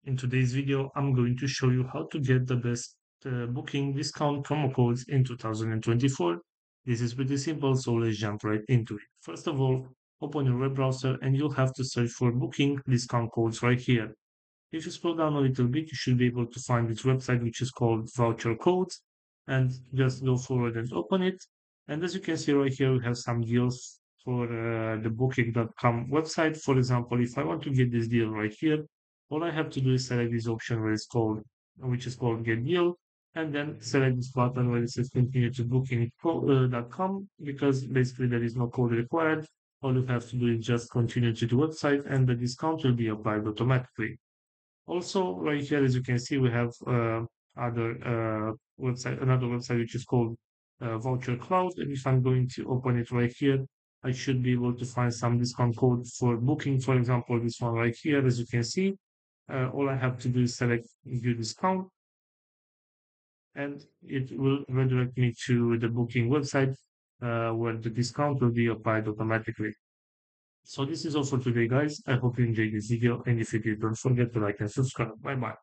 In today's video, I'm going to show you how to get the best booking discount promo codes in 2024. This is pretty simple, so let's jump right into it. First of all, open your web browser and you'll have to search for booking discount codes right here. If you scroll down a little bit, you should be able to find this website, which is called Voucher Codes, and just go forward and open it. And as you can see right here, we have some deals for the booking.com website. For example, if I want to get this deal right here, all I have to do is select this option which is called Get Deal, and then select this button where it says Continue to booking.com because basically there is no code required. All you have to do is just continue to the website, and the discount will be applied automatically. Also, right here, as you can see, we have another website which is called Voucher Cloud. And if I'm going to open it right here, I should be able to find some discount code for booking. For example, this one right here, as you can see, all I have to do is select view discount, and it will redirect me to the booking website where the discount will be applied automatically. So this is all for today, guys. I hope you enjoyed this video, and if you did, don't forget to like and subscribe. Bye bye.